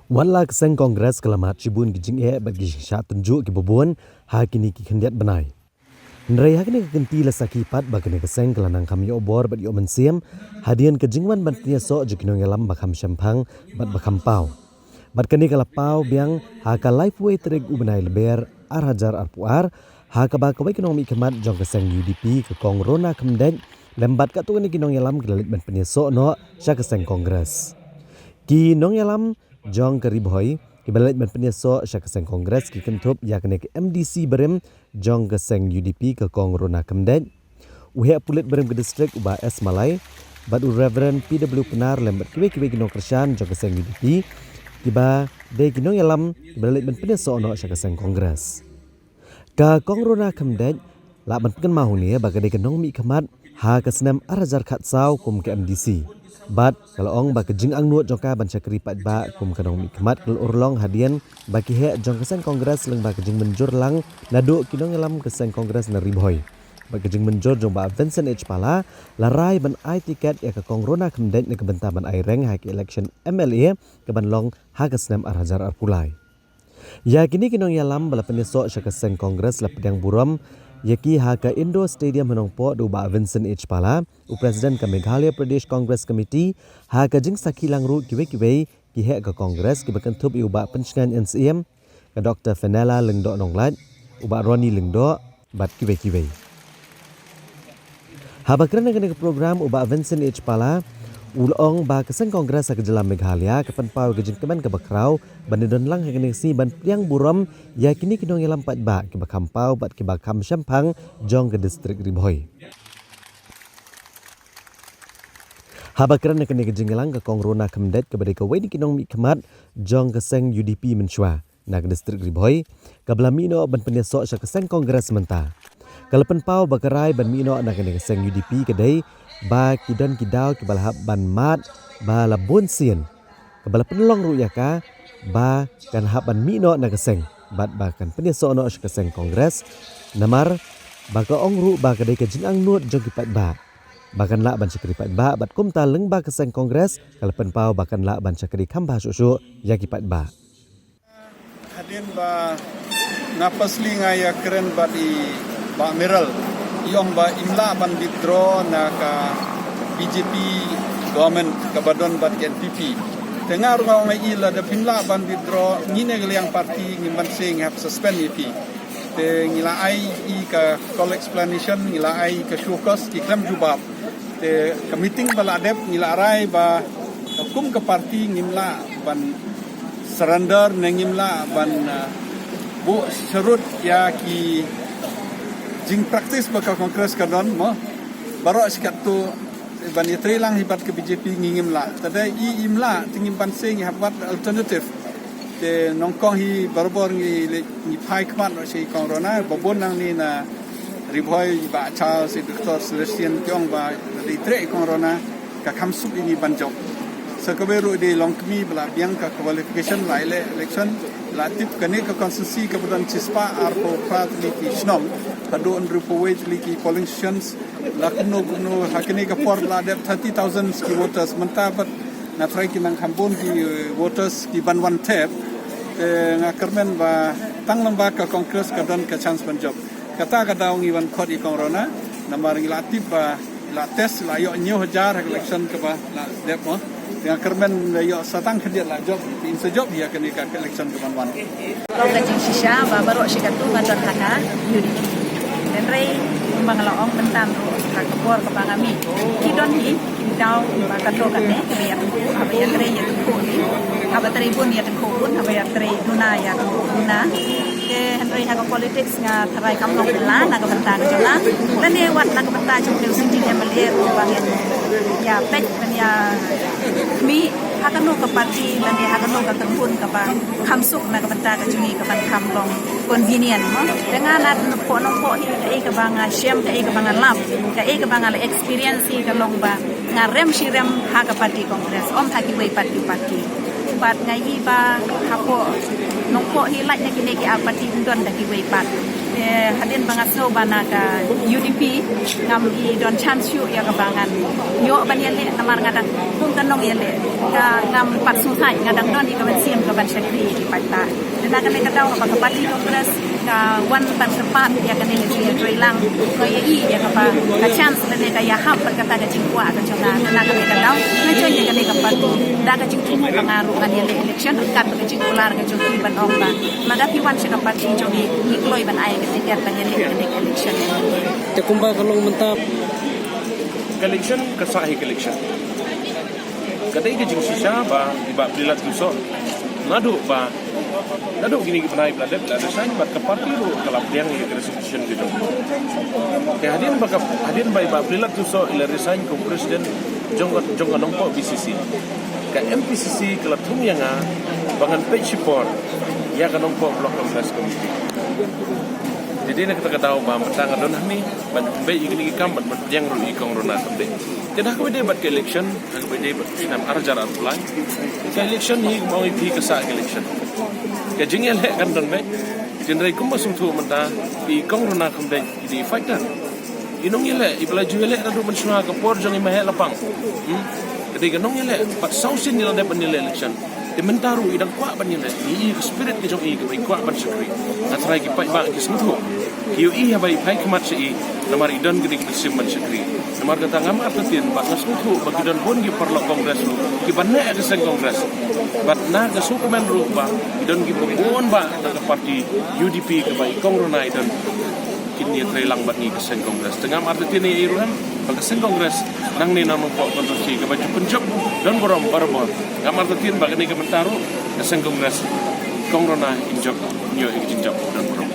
Wala keseng kongres kelamat cibun gijing bagi syak tunjuk ke bubun hakini ki kendiat benai. Nrai hakini kenti lasaki pat bagane keseng kelanang kami obor bat yo mensiam hadian kejingwan bantia so jekino ngelam bakam syampang bat bakam pau. Bat kani kalapau biang haka lifeway trek ubenai leber arhajar arpuar haka bakawai kinomi kemat jong keseng UDP ke kong rona kemdek lembat ka tukani kinong ngelam kedalit ban penyeso no syak keseng kongres. Ki nong yalam jong keribhoi ki balait ban penyeso syak keseng kongres ki kentup yakne ke MDC berem jong keseng UDP ke kong rona kemdek uhe pulit berem ke distrik uba S Malai bat Reverend PW Penar lembat kiwe kinong kersan jong keseng UDP kiba de kinong yalam ki balait ban penyeso no syak keseng kongres ka kong rona kemdek la ban pen mahu ni bagade kenong mi kemat ha kesnem arajar khatsau kum ke MDC. Bat kalau ong ba kejing ang nuot jongka ban syakri pat ba kum kanong mi kemat kel urlong hadian bagi he jong keseng kongres leng ba kejing menjur lang nadu kinong ngelam keseng kongres na ribhoi. Ba kejing menjur jong ba Vincent H Pala larai ban ai tiket ya ke kong rona kemdek ne kebenta ban ai reng ha ke election MLA ke ban long ha kesnem arhajar arpulai. Ya kini kinong yalam bala penyesok syak keseng kongres la pedang buram yaki haka Indo Stadium Hanongpo do ba Vincent H Pala u Presiden ke Meghalaya Pradesh Congress Committee haka jing sakilang ru kiwe ki he ke kongres ki bakentup u ba pencengan NCM ke Dr. Fenella Lengdo Nonglat u ba Roni Lengdo bat kiwe. Habakran ke program u ba Vincent H Pala ulong ba keseng kongres ke jelam Meghalaya ke penpau ke jing keman ke bakrau bandedon lang hakene si ban yang buram yakini kinong yalam pat ba ke bakam pau bat ke bakam syampang jong ke distrik Ribhoi. Habakran ke jing lang ke kong rona kemdet ke badai ke wedi kinong mi kemat jong keseng UDP mensyua na ke distrik Ribhoi ke belamino ban penyesok syak keseng kongres menta. Kalau penpau bakarai ban mino na ke keseng UDP kedai ba kidan kidau ke balahap ban mat ba labun sien ke bala penlong ruyaka ba kan hap ban mino na keseng bat ba kan penyeso no keseng kongres namar ba ka ong ru ba kadai ke jingang nuot jong kipat ba bahkan la ban syakri pat ba bat kum ta leng ba keseng kongres kalau penpau bahkan la ban syakri kambah susu ya kipat ba hadin ba napasli ngaya keren ba di ba miral iong ba imla ban withdraw na ka BJP government ka badon bat NPP tengar ngau ngai ila da pimla ban withdraw ngine geliang parti ngimban sing have suspend EP te ngila ai I ka call explanation ngila ai ka showcase ki klam jubab te ka meeting bala dep ngila rai ba kum ka parti ngimla ban surrender ngimla ban bu serut ya ki jing praktis bakal kongres kadon mo baro sikat tu ban yatri lang hibat ke BJP ngingim la tadai I imla tingim ban sing habat alternative te nongkong hi barbor ni pai kmat no si korona bobon nang ni na Ribhoi ba cha si Dr. Celestian Kyong ba di tre korona ka kamsup ini banjok sakaberu di longkmi bla biang ka qualification la election la tip kane ka constituency ka budan chispa arpo prat li ki snom kado andru powage li ki polling stations la kuno hakene ka for la dep 30,000 ki voters mentabat na try ki nang hambon ki voters ki ban one tap nga kermen ba tang lamba ka kongres ka don ka chance ban job kata ka daw ngi wan khot I corona namar ngi la tip ba la test la yo nyo hajar election ka ba la dep mo yang kermen yo satang kediat la job in se job ya kene ka election ke ban lo ka jing shisha ba baro sikatu ba don haka yudi dan rei bang la ong mentam ro ka kor ka bangami kidon hi daw ba ka to ka ne ke ya apa ya rei ya ko ni apa rei pun ya ko pun apa ya rei duna ya duna ke henry ha politics nga tharai kam long la na ka banta ka jala dan ne wat na ka banta chung ke sing ya mal er ba ya pek kan ya mi hakano ka parti dan ya hakano ka tempun ka ba khamsuk na ka banta ka chungi ka ban kham long convenient mo dengan at po nong po ni ka banga shem ka banga lab ka banga experience ka long ba nga rem shi rem ha ka parti congress om ha ki wei parti bat ngai ba hapo nong po hi lai na ki ne ki a parti don da ki wei pat hadin bangat so bana ka UDP ngam I don chance yu ya kabangan yo ban yele namar ngadang pung kanong yele ka ngam pat susai ngadang don I ka ban siam ka ban syakri di pata dan akan ka daw ka parti kongres ka wan ban sepat ya kan ni tri lang ko ya I ya ka pa ka chance le ka ya hap ka ta ka jingwa ka chona dan akan ka daw na choy ya kan ka parti da ka jing tumu pangaru kan yele election ka ka jing ular ka jong ban ong ba magapi wan ka parti jong I kloi ban ay ka tigat ban yele ka election te kumba kalong mentap election kasahi election kadai ke jing sisa ba iba prilat kusok nadu gini panai bladet la desain bat ke parti ru kalap yang ke resolution gitu ke hadin ba iba prilat kusok ila resign ko presiden jong nompo BCC ke MPCC kalap tum yang bangan page support ya kan nompo blok kongres komite jadi nak kita tahu bahawa matang adon kami baik ini kam yang ru ikong rona sampai tidak aku dia buat ke election aku dia buat sinam arjar arpulan ke election hi mau pi ke sa election ke jingel kan don baik jenrai kum masuk tu mata ikong rona sampai di fighter inong ile ibla jule radu mensua ke por jong imah lapang ketika nong ile pat sausin nila dapat nilai election di mentaru idang kuat banyak ni spirit ke jong I ke kuat ban sekri atrai ki pai ba ki sentuh hiu I habai pai kemat sei namar idon gede kesim ban sekri namar kata ngamar tetin ba sentuh ba idon pun ki perlu kongres lu ki banne ke sen kongres bat na ke sukumen ru ba idon ki pon ba ke parti UDP ke bai kongrona idon kini trelang bat ni ke sen kongres tengah arti ni iruhan ba sen kongres nang ni nanu po konstruksi ke baju penjok don borom barbor ngamar tetin ba ni ke mentaru ke sen kongres kongrona injok nyo ik jinjok don borom